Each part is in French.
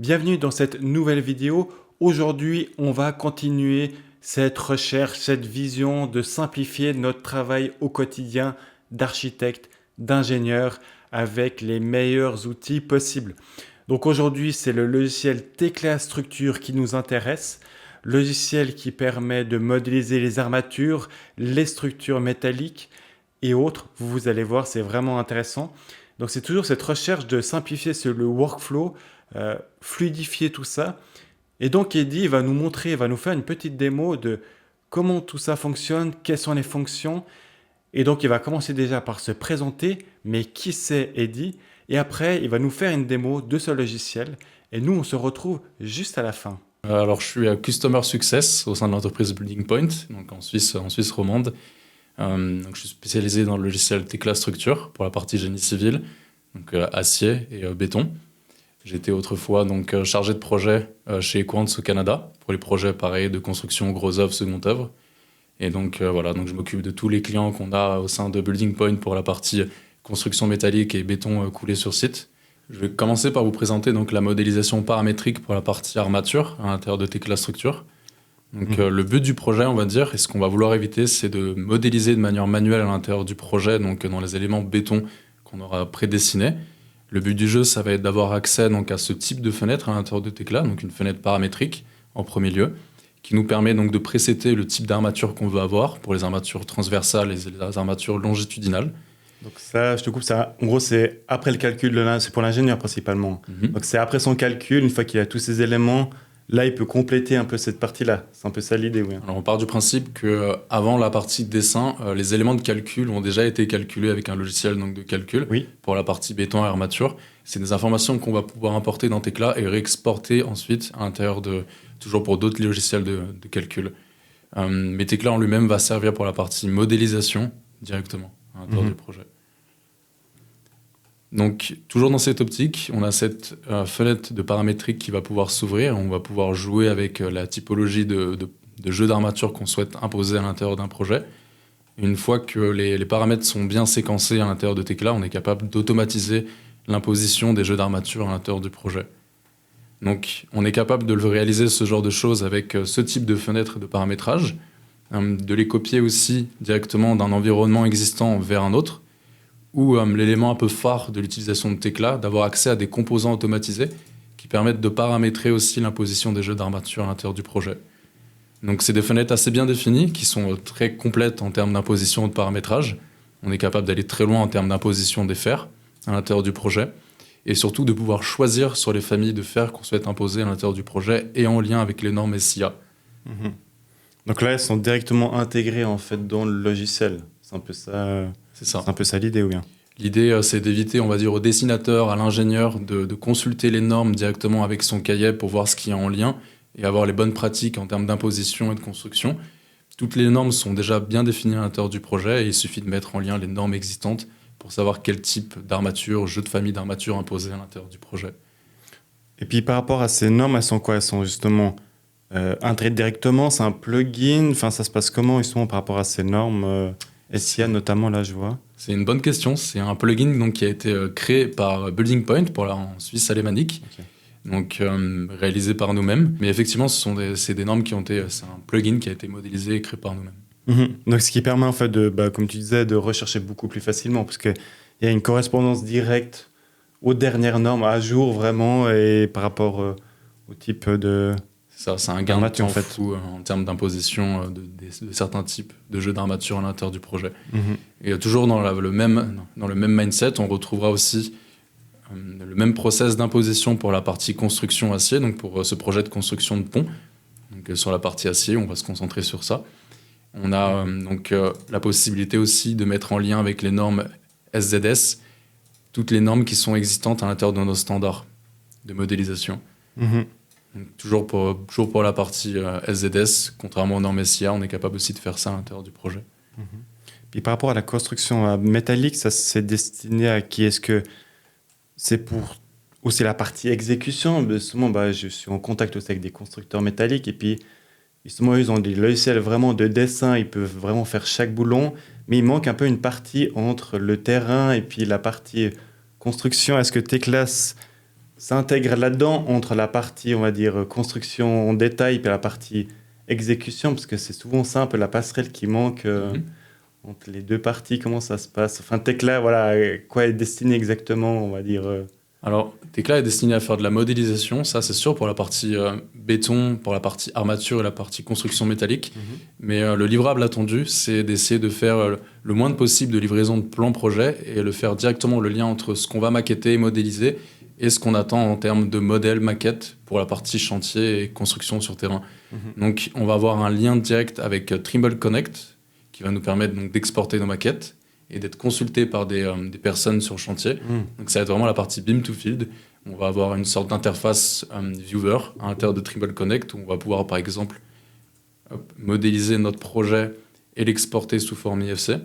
Bienvenue dans cette nouvelle vidéo. Aujourd'hui, on va continuer cette recherche, cette vision de simplifier notre travail au quotidien d'architecte, d'ingénieur avec les meilleurs outils possibles. Donc aujourd'hui, c'est le logiciel Tecla Structure qui nous intéresse. Logiciel qui permet de modéliser les armatures, les structures métalliques et autres. Vous allez voir, c'est vraiment intéressant. Donc c'est toujours cette recherche de simplifier le workflow, fluidifier tout ça. Et donc Eddy va nous montrer, va nous faire une petite démo de comment tout ça fonctionne, quelles sont les fonctions. Et donc il va commencer déjà par se présenter, mais qui c'est Eddy? Et après, il va nous faire une démo de ce logiciel. Et nous, on se retrouve juste à la fin. Alors, je suis à Customer Success au sein de l'entreprise Building Point, donc en Suisse romande. Donc, je suis spécialisé dans le logiciel Tecla Structure pour la partie génie civil, donc acier et béton. J'étais autrefois donc chargé de projet chez Equans au Canada pour les projets pareils de construction gros œuvre, second œuvre. Et donc voilà, donc je m'occupe de tous les clients qu'on a au sein de Building Point pour la partie construction métallique et béton coulé sur site. Je vais commencer par vous présenter donc la modélisation paramétrique pour la partie armature à l'intérieur de Tecla Structure. Donc le but du projet, on va dire, et ce qu'on va vouloir éviter, c'est de modéliser de manière manuelle à l'intérieur du projet, donc dans les éléments béton qu'on aura prédessinés. Le but du jeu, ça va être d'avoir accès donc à ce type de fenêtre à l'intérieur de Tecla, donc une fenêtre paramétrique en premier lieu, qui nous permet donc de présetter le type d'armature qu'on veut avoir pour les armatures transversales et les armatures longitudinales. Donc ça, je te coupe, ça, en gros, c'est après le calcul, c'est pour l'ingénieur principalement. Donc c'est après son calcul, une fois qu'il a tous ces éléments, là, il peut compléter un peu cette partie-là. C'est un peu ça l'idée, oui. Alors on part du principe qu'avant la partie dessin, les éléments de calcul ont déjà été calculés avec un logiciel donc, de calcul pour la partie béton et armature. C'est des informations qu'on va pouvoir importer dans Tecla et réexporter ensuite à l'intérieur toujours pour d'autres logiciels de calcul. Mais Tecla en lui-même va servir pour la partie modélisation directement à l'intérieur du projet. Donc, toujours dans cette optique, on a cette fenêtre de paramétrique qui va pouvoir s'ouvrir. On va pouvoir jouer avec la typologie de jeu d'armature qu'on souhaite imposer à l'intérieur d'un projet. Une fois que les paramètres sont bien séquencés à l'intérieur de Tecla, on est capable d'automatiser l'imposition des jeux d'armature à l'intérieur du projet. Donc, on est capable de réaliser ce genre de choses avec ce type de fenêtre de paramétrage, de les copier aussi directement d'un environnement existant vers un autre, ou l'élément un peu phare de l'utilisation de Tecla, d'avoir accès à des composants automatisés qui permettent de paramétrer aussi l'imposition des jeux d'armature à l'intérieur du projet. Donc c'est des fenêtres assez bien définies, qui sont très complètes en termes d'imposition et de paramétrage. On est capable d'aller très loin en termes d'imposition des fers à l'intérieur du projet, et surtout de pouvoir choisir sur les familles de fers qu'on souhaite imposer à l'intérieur du projet, et en lien avec les normes SIA. Donc là, elles sont directement intégrées en fait dans le logiciel. C'est un peu ça. C'est un peu ça l'idée, ou bien? L'idée, c'est d'éviter, on va dire, au dessinateur, à l'ingénieur, de consulter les normes directement avec son cahier pour voir ce qui est en lien et avoir les bonnes pratiques en termes d'imposition et de construction. Toutes les normes sont déjà bien définies à l'intérieur du projet et il suffit de mettre en lien les normes existantes pour savoir quel type d'armature, jeu de famille d'armature imposer à l'intérieur du projet. Et puis par rapport à ces normes, elles sont quoi? Elles sont justement intégrées directement? C'est un plugin? Enfin, ça se passe comment justement par rapport à ces normes SIA notamment, là, je vois? C'est une bonne question. C'est un plugin donc, qui a été créé par Building Point en Suisse alémanique, donc réalisé par nous-mêmes. Mais effectivement, c'est des normes c'est un plugin qui a été modélisé et créé par nous-mêmes. Donc ce qui permet en fait comme tu disais, de rechercher beaucoup plus facilement, parce qu'il y a une correspondance directe aux dernières normes à jour vraiment, et par rapport au type de... C'est un gain de temps fou en termes d'imposition de certains types de jeux d'armature à l'intérieur du projet. Et toujours dans le même mindset, on retrouvera aussi le même process d'imposition pour la partie construction acier, donc pour ce projet de construction de pont. Donc, sur la partie acier, on va se concentrer sur ça. On a la possibilité aussi de mettre en lien avec les normes SZS, toutes les normes qui sont existantes à l'intérieur de nos standards de modélisation. Donc, toujours pour la partie SZS, contrairement aux normes SIA, on est capable aussi de faire ça à l'intérieur du projet. Puis par rapport à la construction métallique, ça c'est destiné à qui? Est-ce que c'est pour aussi la partie exécution? Souvent, je suis en contact aussi avec des constructeurs métalliques, et puis justement, ils ont des logiciels vraiment de dessin, ils peuvent vraiment faire chaque boulon, mais il manque un peu une partie entre le terrain et puis la partie construction. Est-ce que Tecla s'intègre là-dedans entre la partie, on va dire, construction en détail et la partie exécution, parce que c'est souvent ça un peu la passerelle qui manque entre les deux parties, comment ça se passe. Enfin, Tekla, voilà, quoi est destiné exactement, on va dire. Alors, Tekla est destiné à faire de la modélisation, ça c'est sûr pour la partie béton, pour la partie armature et la partie construction métallique. Mais le livrable attendu, c'est d'essayer de faire le moins possible de livraison de plan projet et le faire directement le lien entre ce qu'on va maqueter et modéliser et ce qu'on attend en termes de modèle maquette pour la partie chantier et construction sur terrain. Donc, on va avoir un lien direct avec Trimble Connect qui va nous permettre donc, d'exporter nos maquettes et d'être consulté par des personnes sur chantier. Donc ça va être vraiment la partie beam to field. On va avoir une sorte d'interface viewer à l'intérieur de Trimble Connect où on va pouvoir par exemple modéliser notre projet et l'exporter sous forme IFC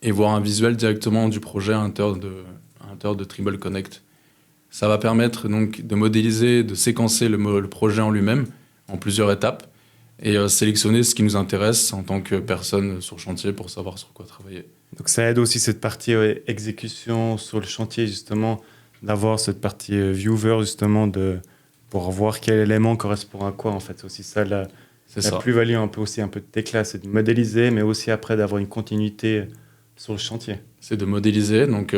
et voir un visuel directement du projet à l'intérieur de Trimble Connect. Ça va permettre donc de modéliser, de séquencer le projet en lui-même en plusieurs étapes et sélectionner ce qui nous intéresse en tant que personne sur chantier pour savoir sur quoi travailler. Donc ça aide aussi cette partie exécution sur le chantier, justement, d'avoir cette partie viewer, justement, pour voir quel élément correspond à quoi, en fait. C'est aussi ça, la plus-value un peu de Tekla, c'est de modéliser, mais aussi après d'avoir une continuité sur le chantier. C'est de modéliser, donc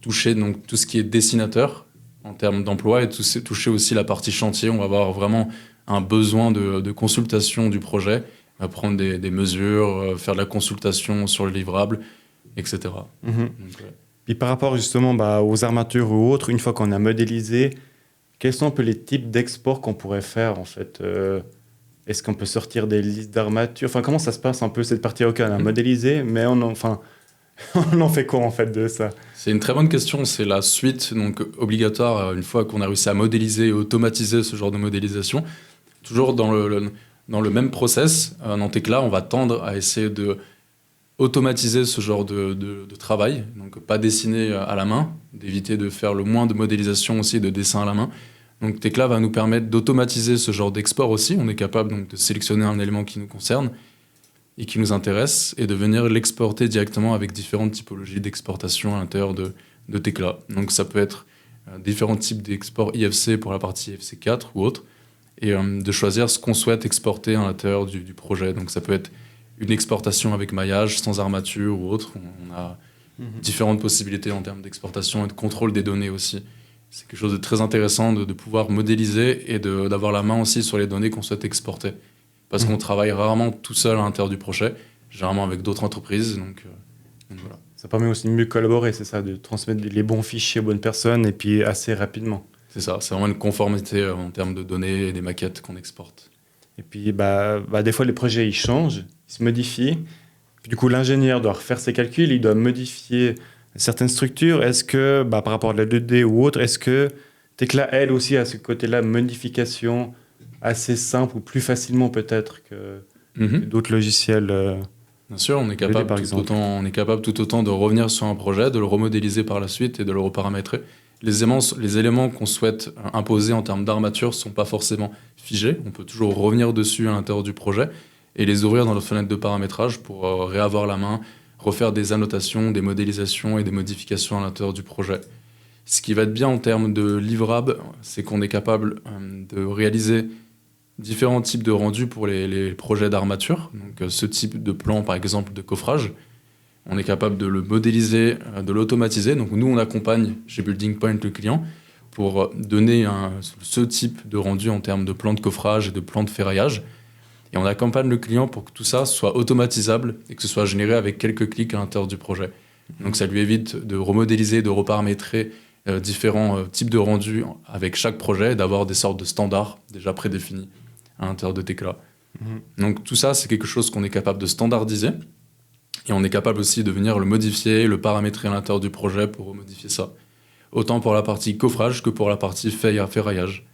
toucher donc, tout ce qui est dessinateur en termes d'emploi et toucher aussi la partie chantier. On va avoir vraiment un besoin de consultation du projet, prendre des mesures, faire de la consultation sur le livrable, etc. Donc, Puis par rapport justement aux armatures ou autres, une fois qu'on a modélisé, quels sont un peu les types d'exports qu'on pourrait faire en fait Est-ce qu'on peut sortir des listes d'armatures? Enfin, comment ça se passe un peu cette partie? Ok, on a modélisé, mais on en fait quoi en fait de ça? C'est une très bonne question. C'est la suite donc obligatoire une fois qu'on a réussi à modéliser et automatiser ce genre de modélisation. Toujours dans le même process, dans Tekla, on va tendre à essayer de automatiser ce genre de travail, donc pas dessiner à la main, d'éviter de faire le moins de modélisation aussi, de dessin à la main. Donc Tekla va nous permettre d'automatiser ce genre d'export aussi. On est capable donc de sélectionner un élément qui nous concerne et qui nous intéresse et de venir l'exporter directement avec différentes typologies d'exportation à l'intérieur de Tekla. Donc ça peut être différents types d'exports IFC pour la partie IFC 4 ou autre, et de choisir ce qu'on souhaite exporter à l'intérieur du projet. Donc ça peut être une exportation avec maillage, sans armature ou autre. On a différentes possibilités en termes d'exportation et de contrôle des données aussi. C'est quelque chose de très intéressant de pouvoir modéliser et d'avoir la main aussi sur les données qu'on souhaite exporter. Parce qu'on travaille rarement tout seul à l'intérieur du projet, généralement avec d'autres entreprises. Donc voilà. Ça permet aussi de mieux collaborer, c'est ça, de transmettre les bons fichiers aux bonnes personnes et puis assez rapidement. C'est ça, c'est vraiment une conformité en termes de données et des maquettes qu'on exporte. Et puis des fois les projets ils changent, ils se modifient. Puis, du coup l'ingénieur doit refaire ses calculs, il doit modifier certaines structures. Est-ce que par rapport à la 2D ou autre, est-ce que Tekla aide aussi à ce côté-là, modification assez simple ou plus facilement peut-être que d'autres logiciels Bien sûr, on est capable tout autant de revenir sur un projet, de le remodéliser par la suite et de le reparamétrer. Les éléments qu'on souhaite imposer en termes d'armature ne sont pas forcément figés. On peut toujours revenir dessus à l'intérieur du projet et les ouvrir dans notre fenêtre de paramétrage pour réavoir la main, refaire des annotations, des modélisations et des modifications à l'intérieur du projet. Ce qui va être bien en termes de livrable, c'est qu'on est capable de réaliser différents types de rendus pour les projets d'armature. Donc ce type de plan, par exemple, de coffrage, on est capable de le modéliser, de l'automatiser. Donc nous, on accompagne chez Building Point le client pour donner ce type de rendu en termes de plan de coffrage et de plan de ferraillage. Et on accompagne le client pour que tout ça soit automatisable et que ce soit généré avec quelques clics à l'intérieur du projet. Donc ça lui évite de remodéliser, de reparamétrer différents types de rendus avec chaque projet et d'avoir des sortes de standards déjà prédéfinis à l'intérieur de Tekla. Donc tout ça, c'est quelque chose qu'on est capable de standardiser et on est capable aussi de venir le modifier, le paramétrer à l'intérieur du projet pour modifier ça. Autant pour la partie coffrage que pour la partie ferraillage.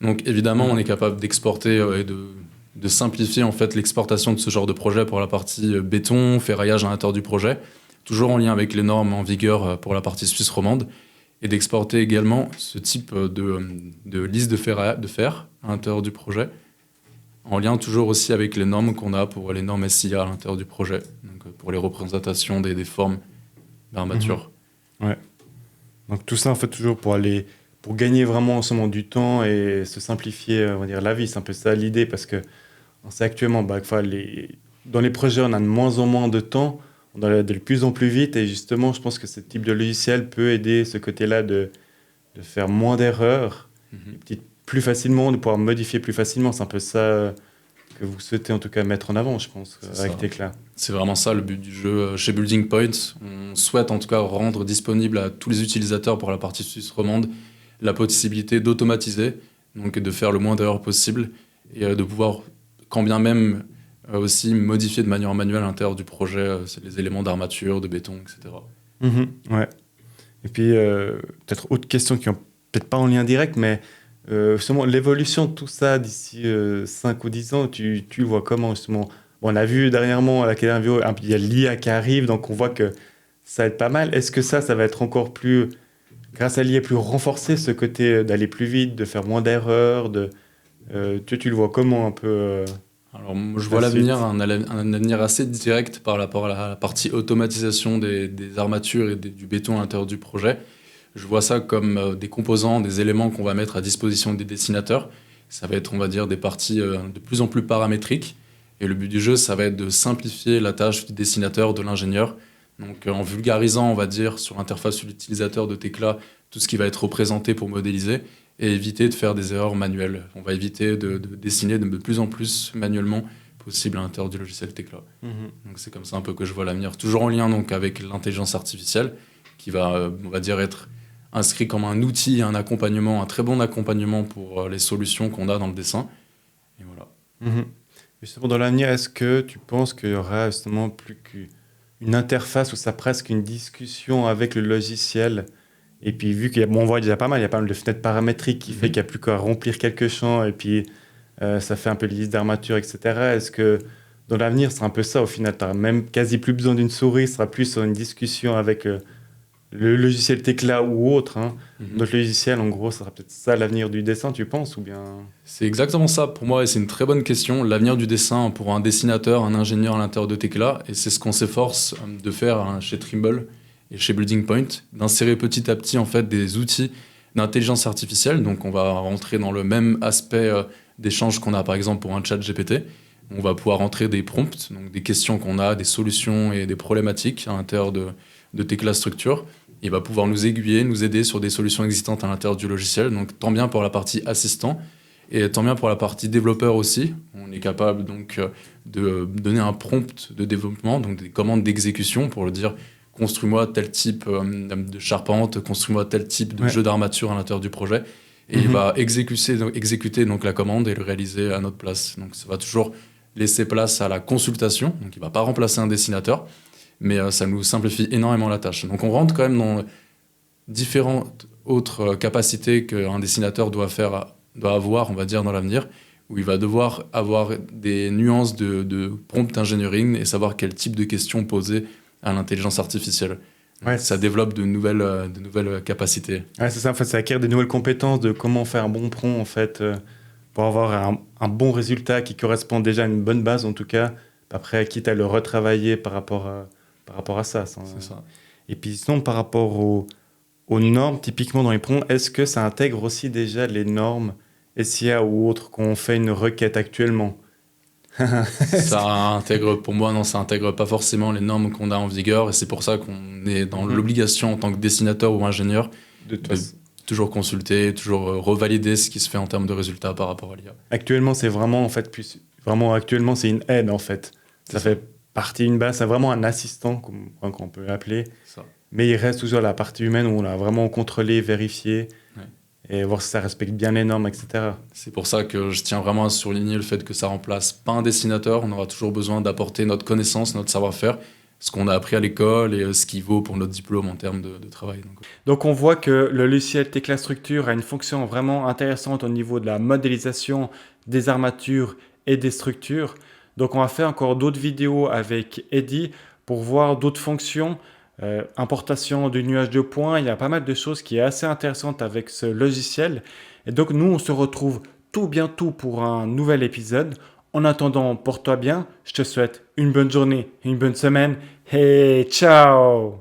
Donc évidemment, on est capable d'exporter et de simplifier en fait l'exportation de ce genre de projet pour la partie béton, ferraillage à l'intérieur du projet, toujours en lien avec les normes en vigueur pour la partie suisse romande, et d'exporter également ce type de liste de fer à l'intérieur du projet, en lien toujours aussi avec les normes qu'on a pour les normes SIA à l'intérieur du projet, donc pour les représentations des formes d'armature. Ouais. Donc tout ça, en fait, toujours pour gagner vraiment en ce moment du temps et se simplifier, on va dire, la vie. C'est un peu ça l'idée, parce que on sait actuellement, bah, enfin, dans les projets, on a de moins en moins de temps, on doit aller de plus en plus vite, et justement, je pense que ce type de logiciel peut aider ce côté-là de faire moins d'erreurs, et Mhm. peut-être plus facilement, de pouvoir modifier plus facilement. C'est un peu ça que vous souhaitez en tout cas mettre en avant, je pense, C'est avec ça. Tekla. C'est vraiment ça le but du jeu. Chez Building Point, on souhaite en tout cas rendre disponible à tous les utilisateurs pour la partie suisse romande la possibilité d'automatiser, donc de faire le moins d'erreurs possible et de pouvoir, quand bien même aussi modifier de manière manuelle à l'intérieur du projet c'est les éléments d'armature, de béton, etc. Mhm, ouais. Et puis, peut-être autre question qui n'est peut-être pas en lien direct, mais justement, l'évolution de tout ça d'ici 5 ou 10 ans, tu le vois comment, justement? Bon, on a vu dernièrement à la vidéo, il y a l'IA qui arrive, donc on voit que ça va être pas mal. Est-ce que ça va être encore plus, grâce à l'IA, plus renforcé, ce côté d'aller plus vite, de faire moins d'erreurs, tu le vois comment un peu Alors, moi, je la vois l'avenir, suite? un avenir assez direct par rapport à la partie automatisation des armatures et du béton à l'intérieur du projet. Je vois ça comme des composants, des éléments qu'on va mettre à disposition des dessinateurs. Ça va être, on va dire, des parties de plus en plus paramétriques. Et le but du jeu, ça va être de simplifier la tâche du dessinateur, de l'ingénieur. Donc, en vulgarisant, on va dire, sur l'interface utilisateur de Tekla, tout ce qui va être représenté pour modéliser et éviter de faire des erreurs manuelles. On va éviter de dessiner de plus en plus manuellement possible à l'intérieur du logiciel Tekla. Mhm. Donc, c'est comme ça un peu que je vois l'avenir. Toujours en lien donc, avec l'intelligence artificielle qui va, on va dire, être inscrit comme un outil, un accompagnement, un très bon accompagnement pour les solutions qu'on a dans le dessin. Et voilà. Mhm. Justement, dans l'avenir, est-ce que tu penses qu'il y aura justement plus qu'une interface ou ça presque une discussion avec le logiciel? Et puis, vu on voit déjà pas mal, il y a pas mal de fenêtres paramétriques qui fait qu'il n'y a plus qu'à remplir quelques champs et puis ça fait un peu de liste d'armature, etc. Est-ce que dans l'avenir, c'est un peu ça au final? Tu n'auras même quasi plus besoin d'une souris, ce sera plus sur une discussion avec le logiciel Tekla ou autre, hein. Mhm. Notre logiciel, en gros, ça sera peut-être ça l'avenir du dessin, tu penses? Ou bien... C'est exactement ça pour moi et c'est une très bonne question. L'avenir du dessin pour un dessinateur, un ingénieur à l'intérieur de Tekla, et c'est ce qu'on s'efforce de faire hein, chez Trimble et chez Building Point, d'insérer petit à petit en fait des outils d'intelligence artificielle. Donc on va rentrer dans le même aspect d'échange qu'on a par exemple pour un chat GPT. On va pouvoir rentrer des prompts, donc des questions qu'on a, des solutions et des problématiques à l'intérieur de Tekla Structure. Il va pouvoir nous aiguiller, nous aider sur des solutions existantes à l'intérieur du logiciel. Donc tant bien pour la partie assistant, et tant bien pour la partie développeur aussi. On est capable donc de donner un prompt de développement, donc des commandes d'exécution pour le dire construis-moi tel type de charpente, construis-moi tel type de Ouais. jeu d'armature à l'intérieur du projet. Et il Mhm. va exécuter donc la commande et le réaliser à notre place. Donc ça va toujours laisser place à la consultation. Donc il ne va pas remplacer un dessinateur, mais ça nous simplifie énormément la tâche. Donc on rentre quand même dans différentes autres capacités qu'un dessinateur doit avoir, on va dire, dans l'avenir, où il va devoir avoir des nuances de prompt engineering et savoir quel type de questions poser à l'intelligence artificielle. Donc, Ouais, ça développe de nouvelles capacités. ouais, c'est ça, en fait, ça acquiert des nouvelles compétences de comment faire un bon prompt, en fait, pour avoir un bon résultat qui correspond déjà à une bonne base, en tout cas. Après, quitte à le retravailler par rapport à ça. C'est ça. Et puis, sinon, par rapport aux normes, typiquement dans les prompts, est-ce que ça intègre aussi déjà les normes SIA ou autres qu'on fait une requête actuellement? Est-ce Ça que- intègre, pour moi, non, ça intègre pas forcément les normes qu'on a en vigueur et c'est pour ça qu'on est dans Mhm. l'obligation en tant que dessinateur ou ingénieur De toute de façon. toujours consulter, toujours revalider ce qui se fait en termes de résultats par rapport à l'IA. Actuellement, c'est vraiment, en fait, vraiment, actuellement, c'est une aide, en fait. C'est Ça ça. fait partie d'une base, c'est vraiment un assistant, qu'on peut appeler. Ça. Mais il reste toujours la partie humaine où on a vraiment contrôlé, vérifié Ouais. et voir si ça respecte bien les normes, etc. C'est pour ça que je tiens vraiment à souligner le fait que ça remplace pas un dessinateur. On aura toujours besoin d'apporter notre connaissance, notre savoir-faire, ce qu'on a appris à l'école et ce qui vaut pour notre diplôme en termes de travail. Donc, Donc on voit que le logiciel Tekla Structure a une fonction vraiment intéressante au niveau de la modélisation des armatures et des structures. Donc on va faire encore d'autres vidéos avec Eddy pour voir d'autres fonctions, importation du nuage de points. Il y a pas mal de choses qui est assez intéressantes avec ce logiciel. Et donc nous on se retrouve tout bientôt pour un nouvel épisode. En attendant, porte-toi bien. Je te souhaite une bonne journée, une bonne semaine. Hey, ciao!